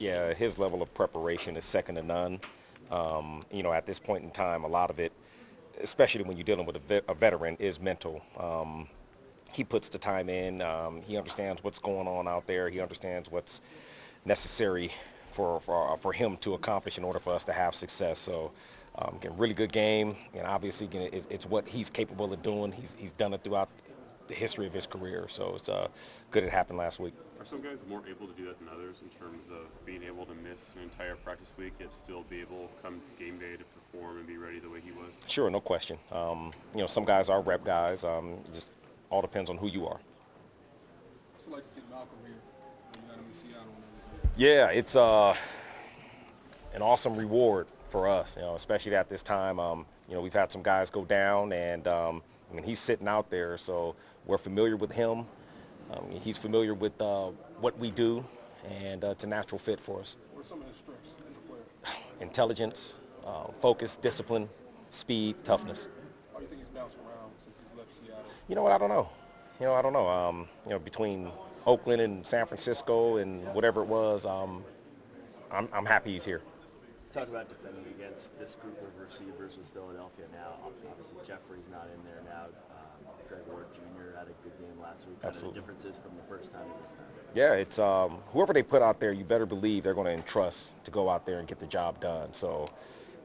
Yeah, his level of preparation is second to none. At this point in time, a lot of it, especially when you're dealing with a veteran, is mental. He puts the time in. He understands what's going on out there. He understands what's necessary for him to accomplish in order for us to have success. So, again, really good game. And obviously, again, it's what he's capable of doing. He's done it throughout the history of his career. So it's good it happened last week. Are some guys more able to do that than others in terms of being able to miss an entire practice week yet still be able, come game day, to perform and be ready the way he was? Sure, no question. Some guys are rep guys. It just all depends on who you are. What's it like to see Malcolm here when you got him in Seattle and everything? Yeah, it's an awesome reward for us, especially at this time. We've had some guys go down, and he's sitting out there, so we're familiar with him. He's familiar with what we do, and it's a natural fit for us. What are some of his strengths as a player? Intelligence, focus, discipline, speed, toughness. How do you think he's bounced around since he's left Seattle? You know what? I don't know. I don't know. Between Oakland and San Francisco and whatever it was, I'm happy he's here. Talk about defending against this group of receivers with Philadelphia now. Obviously, Jeffrey's not in there now. Greg Ward Jr. had a good game last week. Absolutely. What are the differences from the first time to this time? Yeah, it's whoever they put out there, you better believe they're going to entrust to go out there and get the job done. So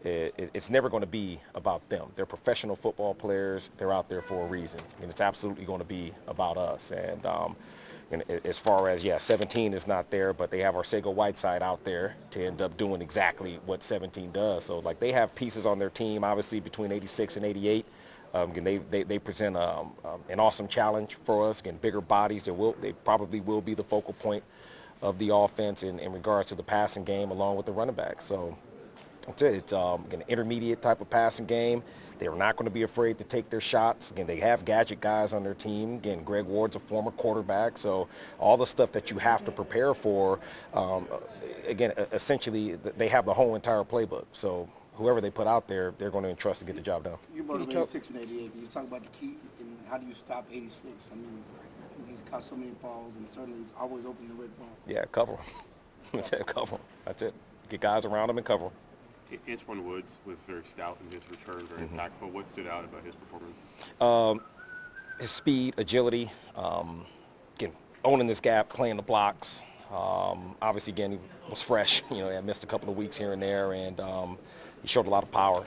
it's never going to be about them. They're professional football players. They're out there for a reason. And it's absolutely going to be about us. And as far as, 17 is not there, but they have Arcega Whiteside out there to end up doing exactly what 17 does. So, they have pieces on their team, obviously, between 86 and 88. They present an awesome challenge for us. Again, bigger bodies. They probably will be the focal point of the offense in regards to the passing game, along with the running back. So that's it. It's an intermediate type of passing game. They are not going to be afraid to take their shots. Again, they have gadget guys on their team. Again, Greg Ward's a former quarterback, so all the stuff that you have to prepare for, essentially, they have the whole entire playbook. So whoever they put out there, they're going to entrust to get the job done. You brought up 86 and 88. Can you talk about the key and how do you stop 86? I mean, he's caught so many balls, and certainly he's always open in the red zone. Yeah, cover them. That's it, cover them. That's it. Get guys around them and cover them. Antoine Woods was very stout in his return, very impactful. What stood out about his performance? His speed, agility, again, owning this gap, playing the blocks. Obviously, again, he was fresh. He had missed a couple of weeks here and there, and he showed a lot of power.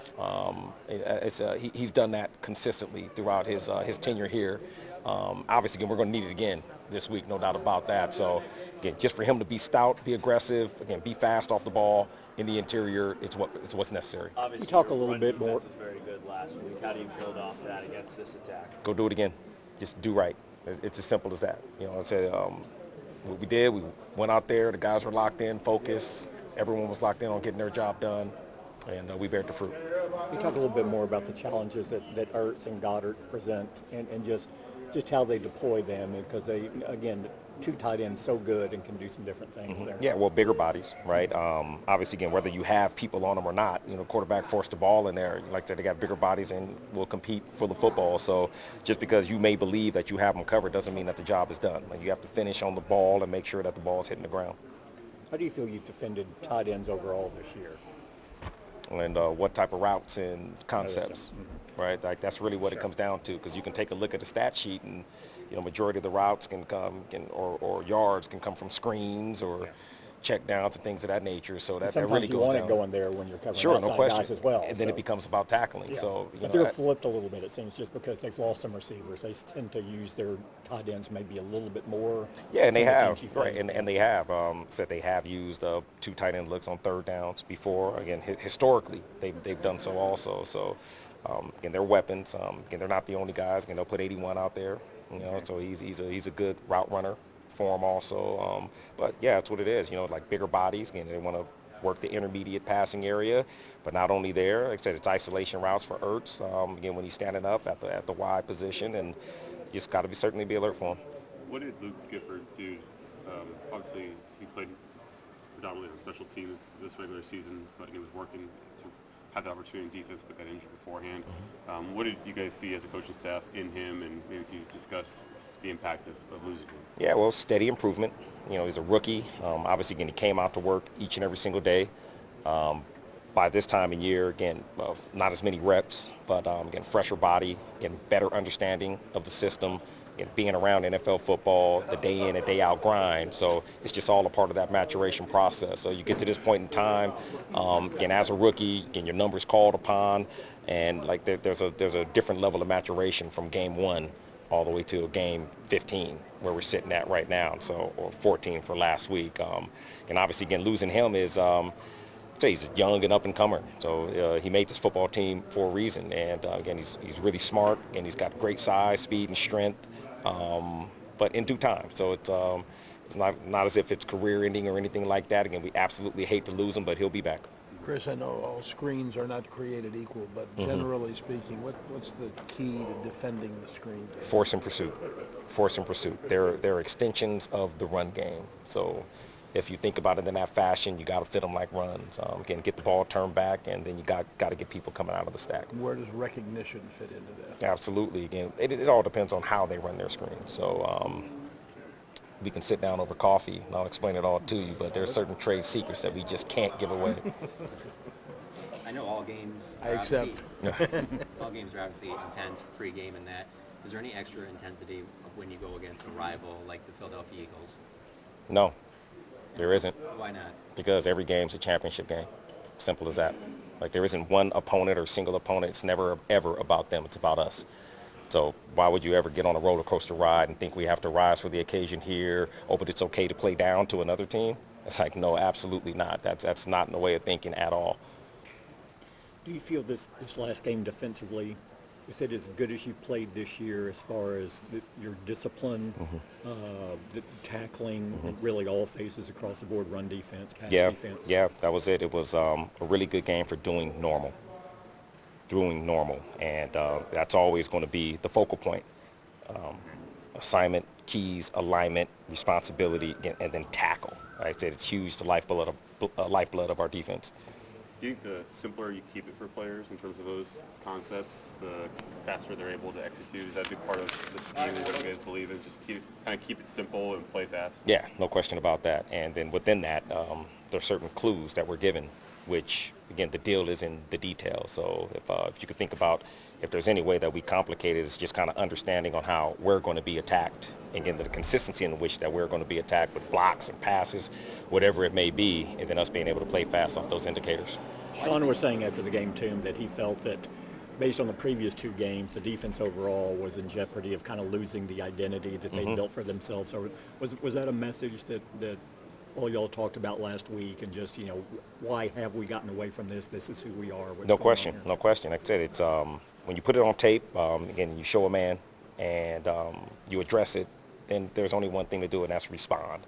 He's done that consistently throughout his tenure here. Obviously, again, we're going to need it again this week, no doubt about that. So, again, just for him to be stout, be aggressive, again, be fast off the ball in the interior, it's what's necessary. Obviously, talk a your little run bit more. defense was very good last week. How do you build off that against this attack? Go do it again. Just do right. It's as simple as that. I said what we did. We went out there. The guys were locked in, focused. Everyone was locked in on getting their job done, and we bared the fruit. You talk a little bit more about the challenges that Ertz and Goddard present, and just how they deploy them, because they, again, two tight ends so good and can do some different things there. Yeah, well, bigger bodies, right? Obviously, again, whether you have people on them or not, quarterback forced the ball in there. Like I said, they got bigger bodies and will compete for the football. So just because you may believe that you have them covered doesn't mean that the job is done. Like, you have to finish on the ball and make sure that the ball is hitting the ground. How do you feel you've defended tight ends overall this year? And what type of routes and concepts, right? Like, that's really what it comes down to, because you can take a look at the stat sheet and, majority of the routes or yards can come from screens or check downs and things of that nature. So that really goes want down. it going there when you're covering Sure, outside no question. guys as well. And then it becomes about tackling. Yeah. So, but they're flipped a little bit, it seems, just because they've lost some receivers. They tend to use their tight ends maybe a little bit more. Yeah, and they have, right? And they have said they have used two tight end looks on third downs before. Again, historically, they've done so also. So, again, they're weapons. Again, they're not the only guys. Again, they'll put 81 out there. So he's a good route runner for them also. But yeah, that's what it is. Like bigger bodies. Again, they want to work the intermediate passing area, but not only there. Like I said, it's isolation routes for Ertz. Again, when he's standing up at the wide position, and you just got to certainly be alert for him. What did Luke Gifford do? Obviously, he played predominantly on special teams this regular season, but he was working to have the opportunity in defense, but got injured beforehand. What did you guys see as a coaching staff in him, and maybe if you discuss the impact of losing him? Yeah, well, steady improvement. You know, he's a rookie. Obviously, again, he came out to work each and every single day. By this time of year, again, not as many reps, but again, fresher body, getting better understanding of the system, again, being around NFL football, the day in and day out grind. So it's just all a part of that maturation process. So you get to this point in time, again, as a rookie, again, your number's called upon, and like there's a different level of maturation from game 1 all the way to game 15, where we're sitting at right now. So, or 14 for last week. And obviously, again, losing him is. He's a young and up and comer, so he made this football team for a reason. And again, he's really smart, and he's got great size, speed, and strength. But in due time, so it's not as if it's career ending or anything like that. Again, we absolutely hate to lose him, but he'll be back. Chris, I know all screens are not created equal, but generally speaking, what's the key to defending the screen? Force and pursuit. Force and pursuit. They're extensions of the run game. So if you think about it in that fashion, you got to fit them like runs. Again, get the ball turned back, and then you got to get people coming out of the stack. Where does recognition fit into that? Absolutely. Again, it all depends on how they run their screen. So we can sit down over coffee, and I'll explain it all to you, but there are certain trade secrets that we just can't give away. I know all games. I accept. All games are obviously intense pre-game and that. Is there any extra intensity when you go against a rival like the Philadelphia Eagles? No, there isn't. Why not? Because every game's a championship game. Simple as that. Like, there isn't one opponent or single opponent. It's never, ever about them. It's about us. So why would you ever get on a roller coaster ride and think we have to rise for the occasion here, oh, but it's okay to play down to another team? It's like, no, absolutely not. That's not in the way of thinking at all. Do you feel this last game defensively, is it as good as you played this year as far as your discipline, the tackling, really all phases across the board, run defense, pass defense? Yeah, that was it. It was a really good game for doing normal. And that's always going to be the focal point. Assignment, keys, alignment, responsibility, and then tackle. I said it's huge, the lifeblood of our defense. Do you think the simpler you keep it for players in terms of those concepts, the faster they're able to execute? Is that a big part of the scheme that you guys believe in? Just keep it simple and play fast? Yeah, no question about that. And then within that, there are certain clues that we're given, which, again, the deal is in the detail. So if you could think about, if there's any way that we complicate it, it's just kind of understanding on how we're going to be attacked. And again, the consistency in which that we're going to be attacked with blocks and passes, whatever it may be, and then us being able to play fast off those indicators. Sean was saying after the game, too, that he felt that based on the previous 2 games, the defense overall was in jeopardy of kind of losing the identity that they built for themselves. So was that a message that all y'all talked about last week, and just, why have we gotten away from this? This is who we are. No question. Like I said, it's when you put it on tape, again, you show a man and you address it, then there's only one thing to do, and that's respond.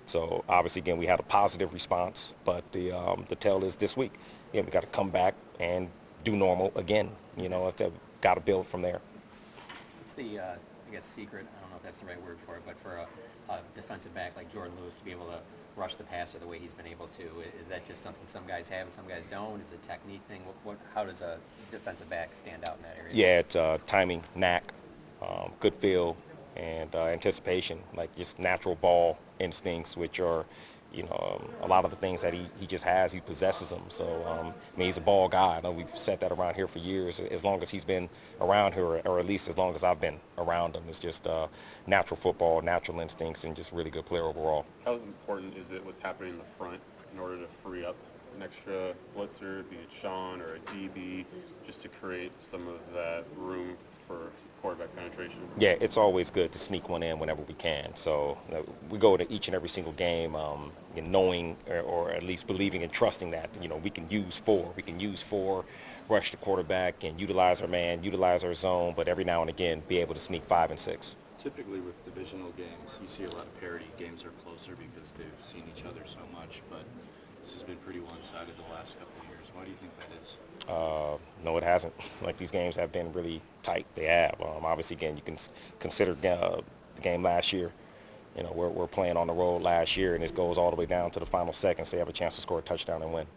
So obviously, again, we had a positive response, but the tale is this week. We got to come back and do normal again. Got to build from there. What's the, secret, I don't know if that's the right word for it, but for a defensive back like Jordan Lewis to be able to rush the passer the way he's been able to? Is that just something some guys have and some guys don't? Is it a technique thing? How does a defensive back stand out in that area? Yeah, it's timing, knack, good feel, and anticipation, like just natural ball instincts, which are, a lot of the things that he just has, he possesses them. So, he's a ball guy. I know we've said that around here for years, as long as he's been around here, or at least as long as I've been around him. It's just natural football, natural instincts, and just really good player overall. How important is it what's happening in the front in order to free up an extra blitzer, be it Sean or a DB, just to create some of that room for quarterback penetration? Yeah, it's always good to sneak one in whenever we can. So we go to each and every single game knowing, or at least believing and trusting that, we can use 4. We can use 4, rush the quarterback and utilize our man, utilize our zone, but every now and again be able to sneak 5 and 6. Typically with divisional games, you see a lot of parity. Games are closer because they've seen each other so much, but this has been pretty one-sided the last couple of years. Why do you think that is? No, it hasn't. Like, these games have been really tight. They have. Obviously, again, you can consider the game last year. We're playing on the road last year, and this goes all the way down to the final seconds. So you have a chance to score a touchdown and win.